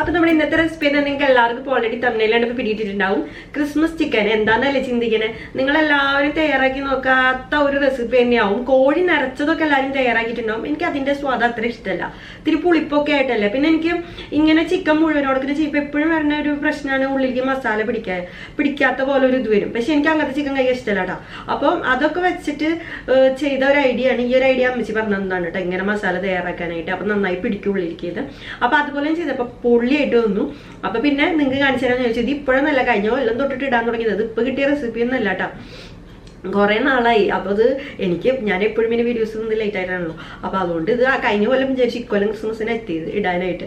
അപ്പോൾ നമ്മുടെ ഇന്നത്തെ റെസിപ്പി തന്നെ നിങ്ങൾക്ക് എല്ലാവർക്കും ഓൾറെഡി തമിഴിലാണ് ഇപ്പോൾ പിടിയിട്ടിട്ടുണ്ടാവും. ക്രിസ്മസ് ചിക്കൻ എന്താണെന്നല്ലേ ചിന്തിക്കണേ. നിങ്ങളെല്ലാവരും തയ്യാറാക്കി നോക്കാത്ത ഒരു റെസിപ്പി തന്നെയാവും. കോഴി നിറച്ചതൊക്കെ എല്ലാവരും തയ്യാറാക്കിയിട്ടുണ്ടാവും. എനിക്ക് അതിന്റെ സ്വാദം അത്ര ഇഷ്ടമല്ല, ഇത്തിരി പുളിപ്പൊക്കെ ആയിട്ടല്ലേ. പിന്നെ എനിക്ക് ഇങ്ങനെ ചിക്കൻ മുഴുവനോടൊക്കെ ചെയ്യുമ്പോൾ എപ്പോഴും വരുന്ന ഒരു പ്രശ്നമാണ് ഉള്ളിലേക്ക് മസാല പിടിക്കാത്ത പോലെ ഒരു ഇത് വരും. പക്ഷെ എനിക്ക് അങ്ങനത്തെ ചിക്കൻ കഴിക്കാൻ ഇഷ്ടമല്ല കേട്ടോ. അപ്പം അതൊക്കെ വെച്ചിട്ട് ചെയ്ത ഒരു ഐഡിയ ആണ്. ഈ ഒരു ഐഡിയ അമ്മച്ചി പറഞ്ഞതാണ് കേട്ടോ, ഇങ്ങനെ മസാല തയ്യാറാക്കാനായിട്ട്. അപ്പം നന്നായി പിടിക്കും ഉള്ളിലേക്ക് ഇത്. അപ്പം അതുപോലെ ചെയ്തപ്പോൾ പൊള്ളിയായിട്ട് വന്നു. അപ്പൊ പിന്നെ നിങ്ങൾക്ക് കാണിച്ചു തരാമെന്ന് ചോദിച്ചത് ഇപ്പോഴൊന്നല്ല, കഴിഞ്ഞോ എല്ലാം തൊട്ടിട്ട് ഇടാൻ തുടങ്ങിയത്. ഇപ്പൊ കിട്ടിയ റെസിപ്പി ഒന്നും അല്ല കേട്ടോ, കുറെ നാളായി. അപ്പൊ അത് ഞാൻ എപ്പോഴും ഇങ്ങനെ വീഡിയോസ് ഒന്നും ലേറ്റ് ആയിട്ടാണല്ലോ. അപ്പൊ അതുകൊണ്ട് ഇത് കഴിഞ്ഞ കൊല്ലം വിചാരിച്ചു ഇക്കൊല്ലം ക്രിസ്മസിന് എത്തിയത് ഇടാനായിട്ട്.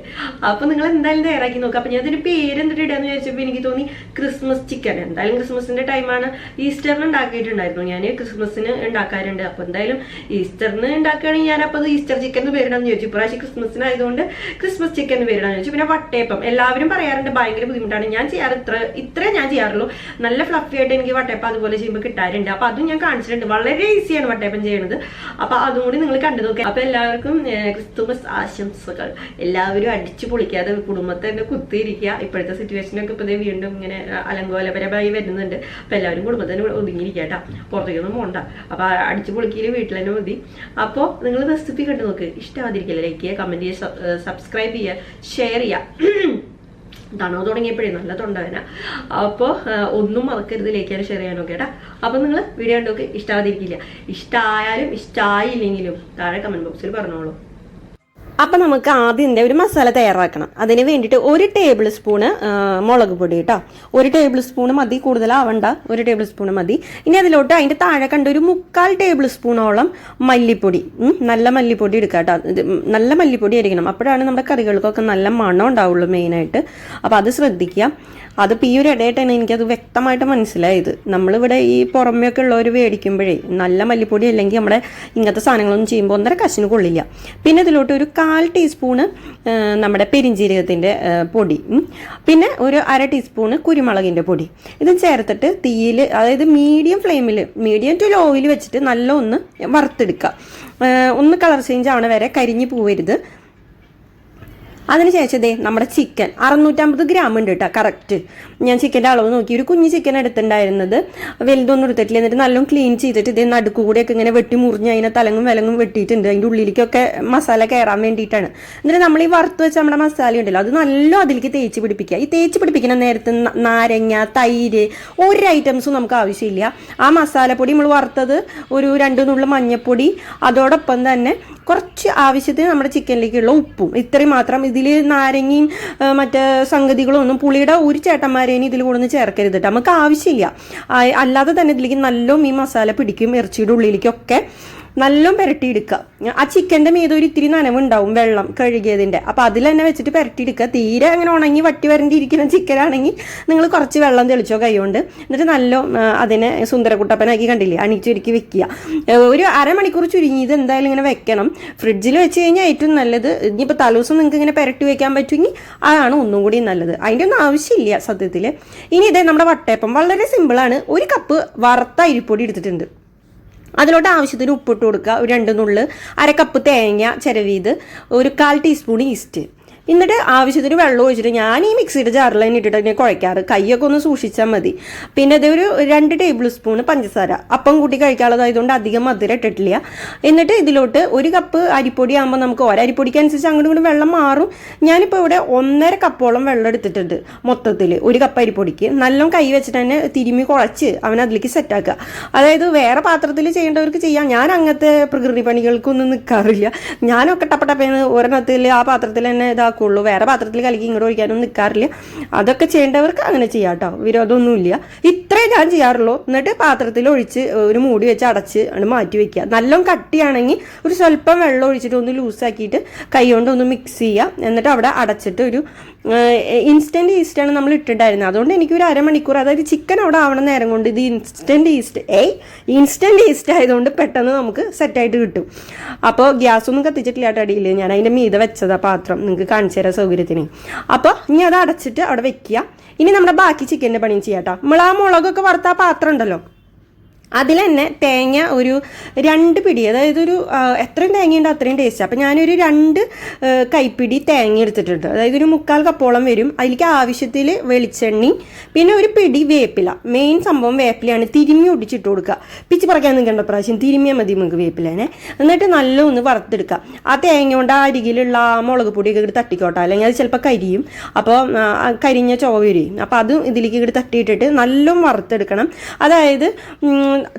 അപ്പൊ നിങ്ങൾ എന്തായാലും തയ്യാറാക്കി നോക്കുക. അപ്പൊ ഞാൻ അതിന്റെ പേര് എന്നിട്ട് ഇടാന്ന് ചോദിച്ചപ്പോൾ എനിക്ക് തോന്നി ക്രിസ്മസ് ചിക്കൻ. എന്തായാലും ക്രിസ്മസിന്റെ ടൈമാണ്. ഈസ്റ്ററിന് ഉണ്ടാക്കിയിട്ടുണ്ടായിരുന്നു, ഞാൻ ക്രിസ്മസിന് ഉണ്ടാക്കാറുണ്ട്. അപ്പൊ എന്തായാലും ഈസ്റ്ററിന് ഉണ്ടാക്കുകയാണെങ്കിൽ ഞാൻ അപ്പൊ ഈസ്റ്റർ ചിക്കൻ എന്ന് പേരിടാന്ന് ചോദിച്ചു. ഇപ്രാവശ്യം ക്രിസ്മസിന് ആയതുകൊണ്ട് ക്രിസ്മസ് ചിക്കൻ എന്ന് പേരിടാന്ന് ചോദിച്ചു. പിന്നെ വട്ടയപ്പം എല്ലാവരും പറയാറുണ്ട് ഭയങ്കര ബുദ്ധിമുട്ടാണ്. ഞാൻ ചെയ്യാറ് ഇത്രേ ഞാൻ ചെയ്യാറുള്ളൂ. നല്ല ഫ്ലഫി ആയിട്ട് എനിക്ക് വട്ടയപ്പം അതുപോലെ ചെയ്യുമ്പോൾ കിട്ടാറുണ്ട്. അപ്പൊ അതും ഞാൻ കാണിച്ചിട്ടുണ്ട്. വളരെ ഈസിയാണ് വട്ടയപ്പം ചെയ്യുന്നത്. അപ്പൊ അതും കൂടി നിങ്ങൾ കണ്ടു നോക്കുക. അപ്പൊ എല്ലാവർക്കും ക്രിസ്തുമസ് ആശംസകൾ. എല്ലാവരും അടിച്ചു പൊളിക്കാതെ കുടുംബത്തെ തന്നെ കുത്തിയിരിക്കുക. ഇപ്പോഴത്തെ സിറ്റുവേഷനൊക്കെ ഇപ്പൊ വീണ്ടും ഇങ്ങനെ അലങ്കോലപരമായി വരുന്നുണ്ട്. അപ്പൊ എല്ലാവരും കുടുംബത്തെ തന്നെ ഒതുങ്ങിയിരിക്കുക കേട്ടോ, പുറത്തേക്കൊന്നും പോകണ്ട. അപ്പൊ അടിച്ചു പൊളിക്കല് വീട്ടിൽ തന്നെ മതി. അപ്പോൾ നിങ്ങൾ റെസിപ്പി കണ്ടു നോക്ക്. ഇഷ്ടമാതിരിക്കില്ല ലൈക്ക് ചെയ്യുക, കമന്റ് ചെയ്യുക, സബ്സ്ക്രൈബ് ചെയ്യുക, ഷെയർ ചെയ്യുക. തണോ തുടങ്ങിയപ്പോഴേ നല്ല തൊണ്ടവേന. അപ്പോൾ ഒന്നും മറക്കരുത് ലൈക്ക് ചെയ്യാനും ഷെയർ ചെയ്യാനും ഒക്കെ കേട്ടാ. അപ്പം നിങ്ങൾ വീഡിയോ കണ്ടോക്ക്. ഇഷ്ടാവാതിരിക്കില്ല. ഇഷ്ടമായാലും ഇഷ്ടമായില്ലെങ്കിലും താഴെ കമന്റ് ബോക്സിൽ പറഞ്ഞോളൂ. അപ്പം നമുക്ക് ആദ്യം ഒരു മസാല തയ്യാറാക്കണം. അതിന് വേണ്ടിയിട്ട് 1 ടേബിൾ സ്പൂണ് മുളക് പൊടി കേട്ടോ. 1 ടേബിൾ സ്പൂണ് മതി, കൂടുതലാവണ്ട, 1 ടേബിൾ സ്പൂണ് മതി. ഇനി അതിലോട്ട് അതിൻ്റെ താഴെ കണ്ട ഒരു 3/4 ടേബിൾ സ്പൂണോളം മല്ലിപ്പൊടി, നല്ല മല്ലിപ്പൊടി എടുക്കുക കേട്ടോ. നല്ല മല്ലിപ്പൊടി ആയിരിക്കണം, അപ്പോഴാണ് നമ്മുടെ കറികൾക്കൊക്കെ നല്ല മണം ഉണ്ടാവുള്ളൂ മെയിനായിട്ട്. അപ്പോൾ അത് ശ്രദ്ധിക്കുക. അതിപ്പോൾ ഈ ഒരു ഇടയായിട്ടാണ് എനിക്കത് വ്യക്തമായിട്ട് മനസ്സിലായത്. നമ്മളിവിടെ ഈ പുറമേയൊക്കെ ഉള്ളവർ മേടിക്കുമ്പോഴേ നല്ല മല്ലിപ്പൊടി അല്ലെങ്കിൽ നമ്മുടെ ഇങ്ങനത്തെ സാധനങ്ങളൊന്നും ചെയ്യുമ്പോൾ 1.5 കഷ്ണം കൊള്ളില്ല. പിന്നെ ഇതിലോട്ട് ഒരു 1/4 ടീസ്പൂണ് നമ്മുടെ പെരിഞ്ജീരകത്തിൻ്റെ പൊടി, പിന്നെ ഒരു 1/2 ടീസ്പൂണ് കുരുമുളകിൻ്റെ പൊടി. ഇതും ചേർത്തിട്ട് തീയിൽ, അതായത് മീഡിയം ടു ലോയിൽ വെച്ചിട്ട് നല്ല ഒന്ന് വറുത്തെടുക്കുക. ഒന്ന് കളർ ചേഞ്ച് ആവണ വരെ കരിഞ്ഞു പോവരുത്. അതിനുശേഷം നമ്മുടെ ചിക്കൻ 650 ഗ്രാം ഉണ്ട് കേട്ടോ കറക്റ്റ്. ഞാൻ ചിക്കൻ്റെ അളവ് നോക്കി ഒരു കുഞ്ഞ് ചിക്കൻ എടുത്തിട്ടുണ്ടായിരുന്നത്, വലുതൊന്നും എടുത്തിട്ടില്ല. എന്നിട്ട് നല്ലോണം ക്ലീൻ ചെയ്തിട്ട് നടുക്കൂടെയൊക്കെ ഇങ്ങനെ വെട്ടി മുറിഞ്ഞ് അതിനെ തലങ്ങും വിലങ്ങും വെട്ടിയിട്ടുണ്ട്. അതിൻ്റെ ഉള്ളിലേക്കൊക്കെ മസാല കയറാൻ വേണ്ടിയിട്ടാണ്. എന്നിട്ട് നമ്മൾ ഈ വറുത്ത് വെച്ച നമ്മുടെ മസാല ഉണ്ടല്ലോ അത് നല്ല അതിലേക്ക് തേച്ച് പിടിപ്പിക്കുക. ഈ തേച്ച് പിടിപ്പിക്കുന്ന നേരത്ത് നാരങ്ങ, തൈര്, ഒരു ഐറ്റംസും നമുക്ക് ആവശ്യമില്ല. ആ മസാലപ്പൊടി നമ്മൾ വറുത്തത്, ഒരു 2 നുള്ളു മഞ്ഞൾപ്പൊടി, അതോടൊപ്പം തന്നെ കുറച്ച് ആവശ്യത്തിന് നമ്മുടെ ചിക്കനിലേക്കുള്ള ഉപ്പും, ഇത്രയും മാത്രം. ഇതിൽ നാരങ്ങയും മറ്റേ സംഗതികളും ഒന്നും, പുളിയുടെ ഒരു ചേട്ടന്മാരേനും ഇതിൽ കൊണ്ടൊന്ന് ചേർക്കരുത് കേട്ടോ, നമുക്ക് ആവശ്യമില്ല. അല്ലാതെ തന്നെ ഇതിലേക്ക് നല്ലോണം ഈ മസാല പിടിക്കും. ഇറച്ചിയുടെ ഉള്ളിലേക്കൊക്കെ നല്ലോണം പുരട്ടിയെടുക്കുക. ആ ചിക്കൻ്റെ മീതെ ഒരു ഇത്തിരി നനവുണ്ടാവും, വെള്ളം കഴുകിയതിൻ്റെ. അപ്പോൾ അതിൽ തന്നെ വെച്ചിട്ട് പുരട്ടിയെടുക്കുക. തീരെ അങ്ങനെ ഉണങ്ങി വട്ടി വരണ്ടിയിരിക്കുന്ന ചിക്കനാണെങ്കിൽ നിങ്ങൾ കുറച്ച് വെള്ളം തെളിച്ചോ കൈകൊണ്ട്. എന്നിട്ട് നല്ല അതിനെ സുന്ദരക്കുട്ടപ്പനാക്കി കണ്ടില്ലേ അണിച്ചൊരുക്കി വെക്കുക. ഒരു അരമണിക്കൂർ ചുരുങ്ങിയത് എന്തായാലും ഇങ്ങനെ വെക്കണം. ഫ്രിഡ്ജിൽ വെച്ച് കഴിഞ്ഞാൽ ഏറ്റവും നല്ലത്. ഇനിയിപ്പോൾ തലേദിവസം നിങ്ങൾക്ക് ഇങ്ങനെ പുരട്ടി വെക്കാൻ പറ്റുമെങ്കിൽ അതാണ് ഒന്നും കൂടി നല്ലത്. അതിൻ്റെ ഒന്നും ആവശ്യമില്ല സത്യത്തിൽ. ഇനി നമ്മുടെ വട്ടയപ്പം വളരെ സിമ്പിളാണ്. 1 കപ്പ് വറുത്ത അരിപ്പൊടി എടുത്തിട്ടുണ്ട്. അതിലോട്ട് ആവശ്യത്തിന് ഉപ്പിട്ട് കൊടുക്കുക. ഒരു 2 നുള്ള്, 1/2 കപ്പ് തേങ്ങ ചിരവിയത്, ഒരു 1/4 ടീസ്പൂൺ ഈസ്റ്റ്. എന്നിട്ട് ആവശ്യത്തിന് വെള്ളം ഒഴിച്ചിട്ട് ഞാൻ ഈ മിക്സിയുടെ ജാറിൽ തന്നെ ഇട്ടിട്ട് ഇങ്ങനെ കുഴയ്ക്കാറ്. കൈയൊക്കെ ഒന്ന് സൂക്ഷിച്ചാൽ മതി. പിന്നെ അതൊരു 2 ടേബിൾ സ്പൂണ് പഞ്ചസാര, അപ്പം കൂട്ടി കഴിക്കാനുള്ളതായതുകൊണ്ട് അധികം മധുരം ഇട്ടിട്ടില്ല. എന്നിട്ട് ഇതിലോട്ട് 1 കപ്പ് അരിപ്പൊടി ആകുമ്പോൾ നമുക്ക് ഒരരിപ്പൊടിക്ക് അനുസരിച്ച് അങ്ങോട്ടും ഇങ്ങോട്ടും വെള്ളം മാറും. ഞാനിപ്പോൾ ഇവിടെ 1.5 കപ്പോളം വെള്ളം എടുത്തിട്ടുണ്ട് മൊത്തത്തിൽ 1 കപ്പ് അരിപ്പൊടിക്ക്. നല്ലോണം കൈ വെച്ചിട്ട് തന്നെ തിരുമ്മി കുഴച്ച് അവനതിലേക്ക് സെറ്റാക്കുക. അതായത് വേറെ പാത്രത്തിൽ ചെയ്യേണ്ടവർക്ക് ചെയ്യാം. ഞാൻ അങ്ങനത്തെ പ്രകൃതി പണികൾക്കൊന്നും നിൽക്കാറില്ല. ഞാനൊക്കെ ടപ്പടപ്പേന്ന് ഒരെണ്ണത്തിൽ ആ പാത്രത്തിൽ തന്നെ ഇതാക്കുള്ളൂ. വേറെ പാത്രത്തിൽ കലക്കി ഇങ്ങോട്ട് ഒഴിക്കാനൊന്നും നിൽക്കാറില്ല. അതൊക്കെ ചെയ്യേണ്ടവർക്ക് അങ്ങനെ ചെയ്യാം കേട്ടോ, വിരോധമൊന്നുമില്ല. ഇത്രേ ഞാൻ ചെയ്യാറുള്ളൂ. എന്നിട്ട് പാത്രത്തിൽ ഒഴിച്ച് ഒരു മൂടി വെച്ച് അടച്ച് മാറ്റി വെക്കുക. നല്ലോണം കട്ടിയാണെങ്കിൽ ഒരു സ്വല്പം വെള്ളം ഒഴിച്ചിട്ട് ഒന്ന് ലൂസാക്കിയിട്ട് കൈ കൊണ്ട് ഒന്ന് മിക്സ് ചെയ്യുക. എന്നിട്ട് അവിടെ അടച്ചിട്ട് ഒരു ഇൻസ്റ്റൻറ്റ് ഈസ്റ്റാണ് നമ്മൾ ഇട്ടിട്ടുണ്ടായിരുന്നത്. അതുകൊണ്ട് എനിക്കൊരു അരമണിക്കൂർ, അതായത് ചിക്കൻ അവിടെ ആവണ നേരം കൊണ്ട് ഇത് ഇൻസ്റ്റൻറ്റ് ഈസ്റ്റ് ആയതുകൊണ്ട് പെട്ടെന്ന് നമുക്ക് സെറ്റായിട്ട് കിട്ടും. അപ്പോൾ ഗ്യാസൊന്നും കത്തിച്ചിട്ടില്ല അടിയിൽ, ഞാൻ അതിൻ്റെ മീതെ വെച്ചതാ പാത്രം, നിങ്ങൾക്ക് കാണിച്ചു തരാം സൗകര്യത്തിന്. അപ്പോൾ ഇനി അത് അടച്ചിട്ട് അവിടെ വെക്കുക. ഇനി നമ്മുടെ ബാക്കി ചിക്കൻ്റെ പണിയും ചെയ്യാം കേട്ടോ. നമ്മൾ ആ മുളകൊക്കെ വറുത്ത ആ പാത്രം ഉണ്ടല്ലോ, അതിൽ തന്നെ തേങ്ങ ഒരു 2 പിടി, അതായത് ഒരു എത്രയും തേങ്ങയുണ്ടോ അത്രയും ടേസ്റ്റ്. അപ്പം ഞാനൊരു 2 കൈപ്പിടി തേങ്ങ എടുത്തിട്ടുണ്ട്, അതായത് ഒരു 3/4 കപ്പോളം വരും. അതിലേക്ക് ആവശ്യത്തിൽ വെളിച്ചെണ്ണി, പിന്നെ ഒരു പിടി വേപ്പില. മെയിൻ സംഭവം വേപ്പിലയാണ്. തിരുമ്മി ഒടിച്ചിട്ട് കൊടുക്കുക. പിച്ച് പറിക്കാൻ നിൽക്കേണ്ട പ്രാവശ്യം തിരുമ്മിയാൽ മതി നമുക്ക് വേപ്പിലേനെ. എന്നിട്ട് നല്ല ഒന്ന് വറുത്തെടുക്കുക. ആ തേങ്ങ കൊണ്ട് ആ അരികിലുള്ള മുളക് പൊടിയൊക്കെ ഇങ്ങോട്ട് തട്ടിക്കോട്ടെ, അല്ലെങ്കിൽ അത് ചിലപ്പോൾ കരിയും. അപ്പോൾ കരിഞ്ഞ ചുവ വരും. അപ്പോൾ അതും ഇതിലേക്ക് ഇങ്ങോട്ട് തട്ടിയിട്ടിട്ട് നല്ലോണം വറുത്തെടുക്കണം. അതായത്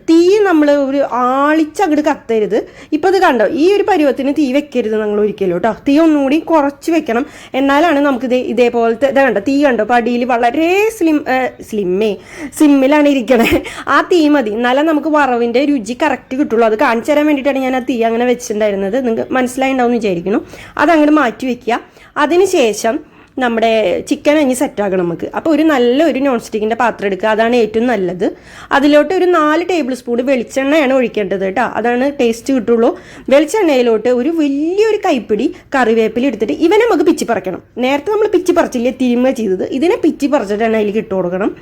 തീ നമ്മൾ ഒരു ആളിച്ചങ്ങോട്ട് കത്തരുത്. ഇപ്പോൾ ഇത് കണ്ടോ, ഈ ഒരു പരുവത്തിന് തീ വെക്കരുത് നിങ്ങൾ ഒരിക്കലും കേട്ടോ. തീ ഒന്നുകൂടി കുറച്ച് വെക്കണം. എന്നാലാണ് നമുക്ക് ഇതേപോലത്തെ ഇത് കണ്ടോ, തീ കണ്ടോ അപ്പോൾ അടിയിൽ വളരെ സിമ്മിലാണ് ഇരിക്കണേ. ആ തീ മതി, എന്നാലും നമുക്ക് വറവിൻ്റെ രുചി കറക്റ്റ് കിട്ടുള്ളൂ. അത് കാണിച്ചു തരാൻ വേണ്ടിയിട്ടാണ് ഞാൻ ആ തീ അങ്ങനെ വെച്ചിട്ടുണ്ടായിരുന്നത്. നിങ്ങൾക്ക് മനസ്സിലായിണ്ടാവും എന്ന് വിചാരിക്കുന്നു. അതങ്ങോട്ട് മാറ്റി വെക്കുക. അതിനുശേഷം നമ്മുടെ ചിക്കൻ അഞ്ഞ് സെറ്റാക്കണം നമുക്ക്. അപ്പോൾ ഒരു നല്ലൊരു നോൺ സ്റ്റിക്കിൻ്റെ പാത്രം എടുക്കുക, അതാണ് ഏറ്റവും നല്ലത്. അതിലോട്ട് ഒരു 4 ടേബിൾ സ്പൂൺ വെളിച്ചെണ്ണയാണ് ഒഴിക്കേണ്ടത് കേട്ടോ, അതാണ് ടേസ്റ്റ് കിട്ടുള്ളൂ. വെളിച്ചെണ്ണയിലോട്ട് ഒരു വലിയൊരു കൈപ്പിടി കറിവേപ്പില എടുത്തിട്ട് ഇവനെ നമുക്ക് പിച്ചി പറിക്കണം. നേരത്തെ നമ്മൾ പിച്ചി പറിച്ചില്ലേ തിരുമ്മ ചെയ്തത്, ഇതിനെ പിച്ചി പറിച്ചിട്ട് എണ്ണയിൽ ഇട്ട് കൊടുക്കണം.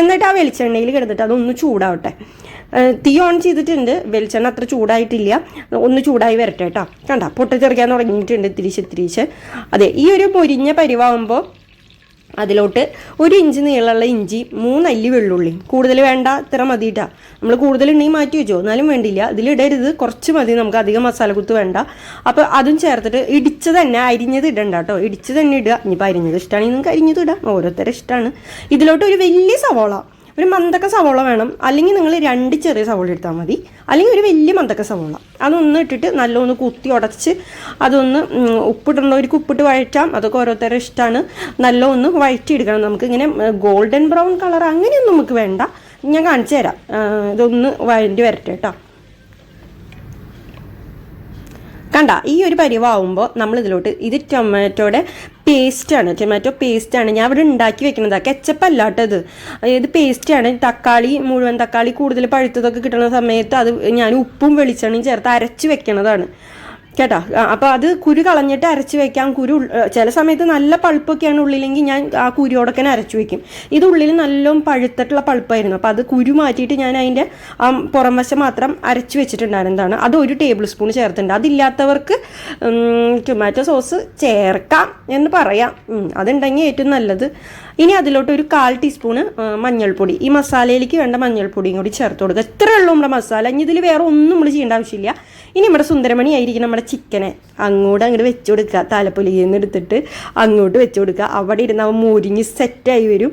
എന്നിട്ട് ആ വെളിച്ചെണ്ണയിൽ കിടന്നിട്ട് അതൊന്ന് ചൂടാവട്ടെ. തീ ഓൺ ചെയ്തിട്ടുണ്ട്, വെളിച്ചെണ്ണ അത്ര ചൂടായിട്ടില്ല, ഒന്ന് ചൂടായി വരട്ടെ കേട്ടോ. കണ്ട പൊട്ടിത്തെറിക്കാൻ തുടങ്ങിയിട്ടുണ്ട് തിരിച്ച്. അതെ, ഈ ഒരു മൊരിഞ്ഞ പരിവാകുമ്പോൾ അതിലോട്ട് 1 ഇഞ്ച് നീളമുള്ള ഇഞ്ചി, 3 അല്ലി വെള്ളുള്ളി. കൂടുതൽ വേണ്ട, ഇത്ര മതി കേട്ടോ. നമ്മൾ കൂടുതലുണ്ടെങ്കിൽ മാറ്റി വെച്ചോ, എന്നാലും വേണ്ടില്ല. ഇതിലിടരുത്, കുറച്ച് മതി, നമുക്ക് അധികം മസാലക്കുത്ത് വേണ്ട. അപ്പോൾ അതും ചേർത്തിട്ട് ഇടിച്ച് തന്നെ, അരിഞ്ഞത് ഇടണ്ട കേട്ടോ, ഇടിച്ച് തന്നെ ഇടുക. ഇനിയിപ്പോൾ അരിഞ്ഞത് ഇഷ്ടമാണെങ്കിൽ നിങ്ങൾക്ക് അരിഞ്ഞത് ഇടാം, ഓരോരുത്തരുടെ ഇഷ്ടമാണ്. ഇതിലോട്ട് ഒരു വലിയ സവോള, ഒരു മന്തക്ക സവോള വേണം, അല്ലെങ്കിൽ നിങ്ങൾ 2 ചെറിയ സവോള എടുത്താൽ മതി, അല്ലെങ്കിൽ ഒരു വലിയ മന്തക്ക സവോള. അതൊന്ന് ഇട്ടിട്ട് നല്ലൊന്ന് കുത്തി ഉടച്ച് അതൊന്ന് ഉപ്പിടേണ്ടവർക്ക് ഉപ്പിട്ട് വഴറ്റാം, അതൊക്കെ ഓരോരുത്തരുടെ ഇഷ്ടമാണ്. നല്ലൊന്ന് വഴറ്റിയെടുക്കണം. നമുക്ക് ഇങ്ങനെ ഗോൾഡൻ ബ്രൗൺ കളർ അങ്ങനെയൊന്നും നമുക്ക് വേണ്ട. ഞാൻ കാണിച്ചു തരാം, ഇതൊന്ന് വഴറ്റി വരട്ടെ കേട്ടോ. കണ്ട ഈ ഒരു പരിവാകുമ്പോൾ നമ്മൾ ഇതിലോട്ട്, ഇത് ടൊമാറ്റോ പേസ്റ്റാണ് ഞാൻ ഇവിടെ ഉണ്ടാക്കി വെക്കുന്നത്, കെച്ചപ്പല്ല കേട്ടോ ഇത്. ഇത് പേസ്റ്റാണ്. തക്കാളി, മുഴുവൻ തക്കാളി കൂടുതൽ പഴുത്തതൊക്കെ കിട്ടുന്ന സമയത്ത് അത് ഞാൻ ഉപ്പും വെളിച്ചെണ്ണയും ചേർത്ത് അരച്ച് വെക്കണതാണ് കേട്ടോ. അപ്പോൾ അത് കുരു കളഞ്ഞിട്ട് അരച്ച് വെക്കാം. ചില സമയത്ത് നല്ല പൾപ്പൊക്കെയാണ് ഉള്ളിലെങ്കിൽ ഞാൻ ആ കുരുയോടൊക്കെ അരച്ച് വെക്കും. ഇത് ഉള്ളിൽ നല്ലോണം പഴുത്തിട്ടുള്ള പൾപ്പായിരുന്നു, അപ്പോൾ അത് കുരു മാറ്റിയിട്ട് ഞാൻ അതിൻ്റെ പുറം വശം മാത്രം അരച്ച് വെച്ചിട്ടുണ്ടായിരുന്നതാണ്. അത് 1 ടേബിൾ സ്പൂൺ ചേർത്തിട്ടുണ്ട്. അതില്ലാത്തവർക്ക് ടൊമാറ്റോ സോസ് ചേർക്കാം എന്ന് പറയാം, അതുണ്ടെങ്കിൽ ഏറ്റവും നല്ലത്. ഇനി അതിലോട്ട് ഒരു 1/4 ടീസ്പൂണ് മഞ്ഞൾപ്പൊടി, ഈ മസാലയിലേക്ക് വേണ്ട മഞ്ഞൾപ്പൊടിയും കൂടി ചേർത്ത് കൊടുക്കുക. ഇത്രയേ ഉള്ളൂ നമ്മുടെ മസാല. ഇനി ഇതിൽ വേറെ ഒന്നും നമ്മൾ ചെയ്യേണ്ട ആവശ്യമില്ല. ഇനി നമ്മുടെ സുന്ദരമണി ആയിരിക്കും നമ്മുടെ ചിക്കനെ അങ്ങോട്ട് വെച്ച് കൊടുക്കുക. താലപ്പൊലിയിൽ നിന്ന് എടുത്തിട്ട് അങ്ങോട്ട് വെച്ച് കൊടുക്കുക. അവിടെ ഇരുന്ന് അവൻ മുരിഞ്ഞ് സെറ്റായി വരും.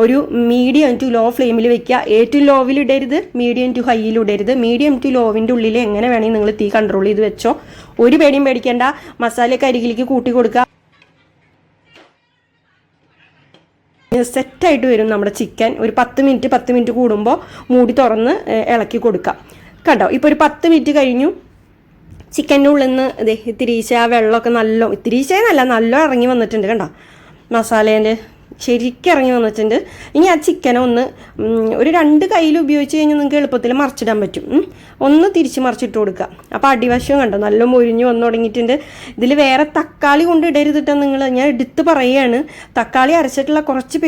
ഒരു മീഡിയം ടു ലോ ഫ്ലെയിമിൽ വെക്കുക. ഏറ്റവും ലോവിൽ ഇടരുത്, മീഡിയം ടു ഹൈയിൽ ഇടരുത്. മീഡിയം ടു ലോവിൻ്റെ ഉള്ളിൽ എങ്ങനെ വേണമെങ്കിൽ നിങ്ങൾ തീ കൺട്രോൾ ചെയ്ത് വെച്ചോ. ഒരു പേടിയും പേടിക്കേണ്ട. മസാലയൊക്കെ അരികിലേക്ക് കൂട്ടി കൊടുക്കുക. സെറ്റായിട്ട് വരും നമ്മുടെ ചിക്കൻ. ഒരു 10 മിനിറ്റ് കൂടുമ്പോൾ മൂടി തുറന്ന് ഇളക്കി കൊടുക്കാം കേട്ടോ. ഇപ്പോൾ ഒരു 10 മിനിറ്റ് കഴിഞ്ഞു. ചിക്കൻ്റെ ഉള്ളിൽ നിന്ന് ഇത്തിരീശ ആ വെള്ളമൊക്കെ നല്ല ഇറങ്ങി വന്നിട്ടുണ്ട് കണ്ടോ. മസാലേൻ്റെ ശരിക്കും ഇറങ്ങി വന്നിട്ടുണ്ട്. ഇനി ആ ചിക്കനെ ഒരു 2 കയ്യിൽ ഉപയോഗിച്ച് കഴിഞ്ഞാൽ നിങ്ങൾക്ക് എളുപ്പത്തിൽ മറിച്ചിടാൻ പറ്റും. ഒന്ന് തിരിച്ച് മറിച്ചിട്ട് കൊടുക്കുക. അപ്പോൾ അടിവശം കണ്ടോ നല്ല മൊരിഞ്ഞ് വന്നു തുടങ്ങിയിട്ടുണ്ട്. ഇതിൽ വേറെ തക്കാളി കൊണ്ട് ഇടരുതിട്ട് ഞാൻ എടുത്ത് പറയുകയാണ്. തക്കാളി അരച്ചിട്ടുള്ള കുറച്ച്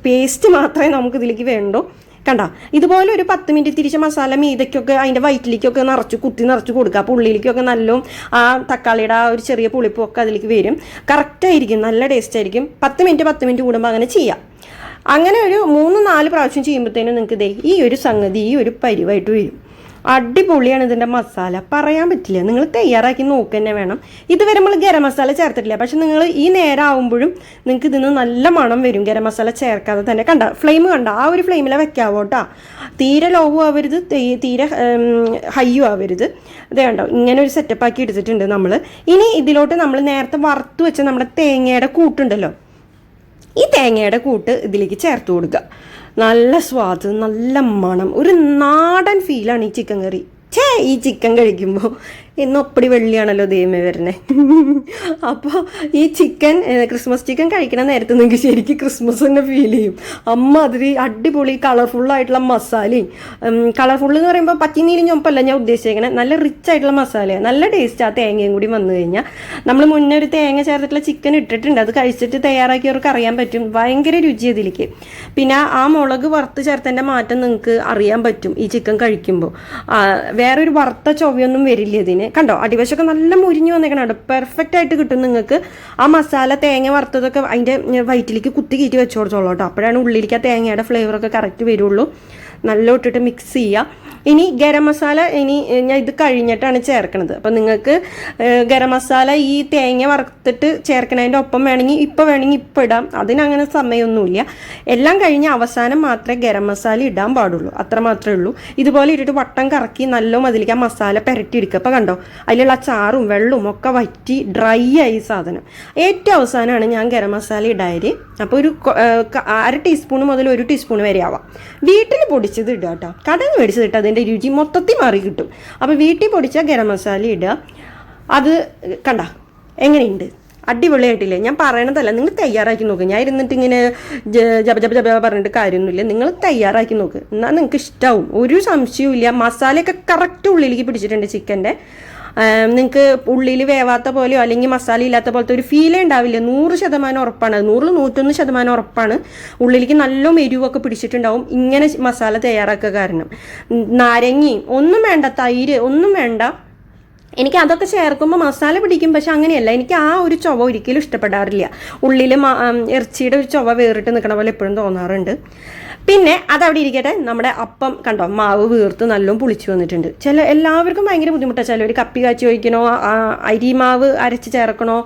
പേസ്റ്റ് മാത്രമേ നമുക്ക് ഇതിലേക്ക് വേണ്ടൂ. കണ്ട ഇതുപോലെ ഒരു 10 മിനിറ്റ് തിരിച്ച് മസാല മീതയ്ക്കൊക്കെ അതിൻ്റെ വയറ്റിലേക്കൊക്കെ കുത്തി നിറച്ച് കൊടുക്കുക. അപ്പോൾ ഉള്ളിലേക്കൊക്കെ നല്ല ആ തക്കാളിയുടെ ആ ഒരു ചെറിയ പുളിപ്പൊക്കെ അതിലേക്ക് വരും. കറക്റ്റായിരിക്കും, നല്ല ടേസ്റ്റ് ആയിരിക്കും. 10 മിനിറ്റ് കൂടുമ്പോൾ അങ്ങനെ ചെയ്യാം. അങ്ങനെ ഒരു 3-4 പ്രാവശ്യം ചെയ്യുമ്പോഴത്തേനും നിങ്ങൾക്ക് ഈ ഒരു സംഗതി ഈ ഒരു പരിവായിട്ട് വരും. അടിപൊളിയാണ് ഇതിൻ്റെ മസാല, പറയാൻ പറ്റില്ല. നിങ്ങൾ തയ്യാറാക്കി നോക്കുക തന്നെ വേണം. ഇതുവരെ നമ്മൾ ഗരം മസാല ചേർത്തിട്ടില്ല, പക്ഷെ നിങ്ങൾ ഈ നേരം ആകുമ്പോഴും നിങ്ങൾക്ക് ഇതിന് നല്ല മണം വരും ഗരം മസാല ചേർക്കാതെ തന്നെ. കണ്ട ഫ്ലെയിം കണ്ട ആ ഒരു ഫ്ലെയിമിലെ വെക്കാവോ കേട്ടോ. തീരെ ലോവും ആവരുത്, തീരെ ഹൈയും ആവരുത്. ഇത് കണ്ടോ ഇങ്ങനെ ഒരു സെറ്റപ്പാക്കി എടുത്തിട്ടുണ്ട് നമ്മൾ. ഇനി ഇതിലോട്ട് നമ്മൾ നേരത്തെ വറുത്ത് വെച്ച നമ്മുടെ തേങ്ങയുടെ കൂട്ടുണ്ടല്ലോ, ഈ തേങ്ങയുടെ കൂട്ട് ഇതിലേക്ക് ചേർത്ത് കൊടുക്കുക. നല്ല സ്വാദ്, നല്ല മണം, ഒരു നാടൻ ഫീലാണ് ഈ ചിക്കൻ കറി. ഈ ചിക്കൻ കഴിക്കുമ്പോൾ ഇന്ന് ഒപ്പടി വെള്ളിയാണല്ലോ ദൈവമേ വരണേ. അപ്പോൾ ഈ ചിക്കൻ ക്രിസ്മസ് ചിക്കൻ കഴിക്കണ നേരത്തെ നിങ്ങൾക്ക് ശരിക്കും ക്രിസ്മസ് തന്നെ ഫീൽ ചെയ്യും. അതിരി അടിപൊളി കളർഫുള്ളായിട്ടുള്ള മസാലയും, കളർഫുൾ എന്ന് പറയുമ്പോൾ പച്ചിനീരും ചുമപ്പല്ല ഞാൻ ഉദ്ദേശിച്ചേക്കണേ, നല്ല റിച്ച് ആയിട്ടുള്ള മസാലയാണ്, നല്ല ടേസ്റ്റ്. ആ തേങ്ങയും കൂടി വന്നു കഴിഞ്ഞാൽ നമ്മൾ മുന്നേ ഒരു തേങ്ങ ചേർത്തിട്ടുള്ള ചിക്കൻ ഇട്ടിട്ടുണ്ട്, അത് കഴിച്ചിട്ട് തയ്യാറാക്കിയവർക്ക് അറിയാൻ പറ്റും, ഭയങ്കര രുചി അതിലേക്ക്. പിന്നെ ആ മുളക് വറുത്ത് ചേർത്തതിൻ്റെ മാറ്റം നിങ്ങൾക്ക് അറിയാൻ പറ്റും ഈ ചിക്കൻ കഴിക്കുമ്പോൾ. വേറൊരു വറുത്ത ചൊവ്വയൊന്നും വരില്ല ഇതിന്. കണ്ടോ, അടിവശമൊക്കെ നല്ല മുരിഞ്ഞു വന്നേക്കണം, പെർഫെക്റ്റ് ആയിട്ട് കിട്ടും നിങ്ങൾക്ക്. ആ മസാല തേങ്ങ വറുത്തതൊക്കെ അതിൻ്റെ വയറ്റിലേക്ക് കുത്തി കയറ്റി വെച്ച് കൊടുത്തോളൂ കേട്ടോ, അപ്പോഴാണ് ഉള്ളിലേക്ക് ആ തേങ്ങയുടെ ഫ്ലേവറൊക്കെ കറക്റ്റ് വരുള്ളൂ. നല്ല ഇട്ടിട്ട് മിക്സ് ചെയ്യുക. ഇനി ഗരം മസാല ഞാൻ ഇത് കഴിഞ്ഞിട്ടാണ് ചേർക്കണത്. അപ്പം നിങ്ങൾക്ക് ഗരം മസാല ഈ തേങ്ങ വറുത്തിട്ട് ചേർക്കണതിൻ്റെ ഒപ്പം വേണമെങ്കിൽ ഇപ്പോൾ ഇടാം, അതിനങ്ങനെ സമയമൊന്നുമില്ല. എല്ലാം കഴിഞ്ഞ് അവസാനം മാത്രമേ ഗരം മസാല ഇടാൻ പാടുള്ളൂ, അത്ര മാത്രമേ ഉള്ളൂ. ഇതുപോലെ ഇട്ടിട്ട് വട്ടം കറക്കി നല്ല അതിലേക്ക് ആ മസാല പുരട്ടിയെടുക്കുക. അപ്പോൾ കണ്ടോ, അതിലുള്ള ചാറും വെള്ളവും ഒക്കെ വറ്റി ഡ്രൈ ആയി സാധനം. ഏറ്റവും അവസാനമാണ് ഞാൻ ഗരം മസാല ഇടാറ്. അപ്പോൾ ഒരു 1/2 ടീസ്പൂൺ മുതൽ 1 ടീസ്പൂൺ വരെ ആവാം. വീട്ടിൽ പൊടിച്ചത് ഇടുക കേട്ടോ, കടയിൽ മേടിച്ചത് ഇട്ട് അതിൻ്റെ രുചി മൊത്തത്തിൽ മാറി കിട്ടും. അപ്പോൾ വീട്ടിൽ പൊടിച്ച ഗരം മസാല ഇടുക. അത് കണ്ട എങ്ങനെയുണ്ട്, അടിപൊളിയായിട്ടില്ലേ? ഞാൻ പറയണതല്ല, നിങ്ങൾ തയ്യാറാക്കി നോക്ക്. ഞാൻ ഇരുന്നിട്ട് ഇങ്ങനെ ജപ ജപ ജപ പറഞ്ഞിട്ട് കാര്യമൊന്നുമില്ല, നിങ്ങൾ തയ്യാറാക്കി നോക്ക്, എന്നാൽ നിങ്ങൾക്ക് ഇഷ്ടമാവും, ഒരു സംശയവും ഇല്ല. മസാലയൊക്കെ കറക്റ്റ് ഉള്ളിലേക്ക് പിടിച്ചിട്ടുണ്ട് ചിക്കൻ്റെ. നിങ്ങൾക്ക് ഉള്ളിൽ വേവാത്ത പോലെയോ അല്ലെങ്കിൽ മസാല ഇല്ലാത്ത പോലത്തെ ഒരു ഫീലേ ഉണ്ടാവില്ല. 100% ഉറപ്പാണ്, 101% ഉറപ്പാണ്. ഉള്ളിലേക്ക് നല്ല എരിവൊക്കെ പിടിച്ചിട്ടുണ്ടാവും ഇങ്ങനെ മസാല തയ്യാറാക്കുക. കാരണം നാരങ്ങയും ഒന്നും വേണ്ട, തൈര് ഒന്നും വേണ്ട. എനിക്ക് അതൊക്കെ ചേർക്കുമ്പോൾ മസാല പിടിക്കും, പക്ഷെ അങ്ങനെയല്ല, എനിക്ക് ആ ഒരു ചൊവ ഒരിക്കലും ഇഷ്ടപ്പെടാറില്ല. ഉള്ളിൽ ഇറച്ചിയുടെ ഒരു ചൊവ വേറിട്ട് നിൽക്കണ പോലെ എപ്പോഴും തോന്നാറുണ്ട്. പിന്നെ അതവിടെ ഇരിക്കട്ടെ. നമ്മുടെ അപ്പം കണ്ടോ, മാവ് വീർത്ത് നല്ലോണം പുളിച്ചു വന്നിട്ടുണ്ട്. എല്ലാവർക്കും ഭയങ്കര ബുദ്ധിമുട്ടാണ്. ചിലർ കപ്പി കാച്ചി വയ്ക്കണോ, അരി മാവ് അരച്ച് ചേർക്കണോ,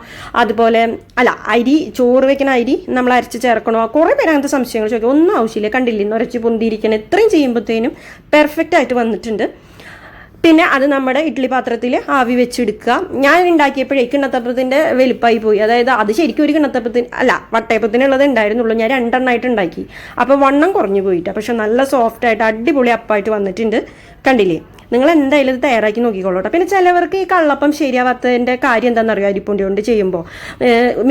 അതുപോലെ ചോറ് വെക്കണ അരി നമ്മൾ അരച്ച് ചേർക്കണോ, കുറേ പേര് അങ്ങനത്തെ സംശയങ്ങൾ ചോദിക്കും. ഒന്നും ആവശ്യമില്ല, കണ്ടില്ല ഇന്ന് ഉരച്ച് പൊന്തിയിരിക്കണം. ഇത്രയും ചെയ്യുമ്പോഴത്തേനും പെർഫെക്റ്റ് ആയിട്ട് വന്നിട്ടുണ്ട്. പിന്നെ അത് നമ്മുടെ ഇഡ്ഡലി പാത്രത്തിൽ ആവി വെച്ചെടുക്കുക. ഞാൻ ഉണ്ടാക്കിയപ്പോഴേ കിണ്ണത്തപ്പത്തിൻ്റെ വലുപ്പമായി പോയി. അതായത് അത് ശരിക്കും ഒരു വട്ടയപ്പത്തിനുള്ളത് ഉണ്ടായിരുന്നുള്ളൂ, ഞാൻ 2 എണ്ണമായിട്ട് ഉണ്ടാക്കി. അപ്പോൾ വണ്ണം കുറഞ്ഞു പോയിട്ട്, പക്ഷെ നല്ല സോഫ്റ്റായിട്ട് അടിപൊളി അപ്പമായിട്ട് വന്നിട്ടുണ്ട്. കണ്ടില്ലേ? നിങ്ങൾ എന്തായാലും ഇത് തയ്യാറാക്കി നോക്കിക്കോളൂട്ടോ. പിന്നെ ചിലവർക്ക് ഈ കള്ളപ്പം ശരിയാവാത്തതിൻ്റെ കാര്യം എന്താണെന്നറിയോ, അരിപ്പൊടി കൊണ്ട് ചെയ്യുമ്പോൾ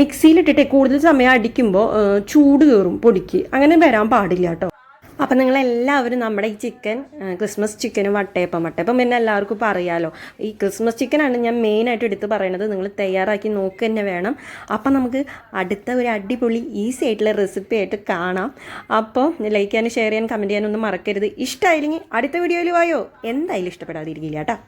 മിക്സിയിലിട്ടിട്ട് കൂടുതൽ സമയം അടിക്കുമ്പോൾ ചൂട് കയറും പൊടിക്ക്, അങ്ങനെ വരാൻ പാടില്ല കേട്ടോ. അപ്പം നിങ്ങളെല്ലാവരും നമ്മുടെ ഈ ചിക്കൻ ക്രിസ്മസ് ചിക്കനും വട്ടയപ്പം പിന്നെ എല്ലാവർക്കും ഇപ്പോൾ അറിയാമല്ലോ. ഈ ക്രിസ്മസ് ചിക്കനാണ് ഞാൻ മെയിനായിട്ട് എടുത്ത് പറയുന്നത്. നിങ്ങൾ തയ്യാറാക്കി നോക്കുക തന്നെ വേണം. അപ്പം നമുക്ക് അടുത്ത ഒരു അടിപൊളി ഈസി ആയിട്ടുള്ള റെസിപ്പി ആയിട്ട് കാണാം. അപ്പോൾ ലൈക്ക് ചെയ്യാനും ഷെയർ ചെയ്യാനും കമൻറ്റ് ചെയ്യാനൊന്നും മറക്കരുത്. ഇഷ്ടമായില്ലെങ്കിൽ അടുത്ത വീഡിയോയിൽ വായോ, എന്തായാലും ഇഷ്ടപ്പെടാതിരിക്കില്ല കേട്ടോ.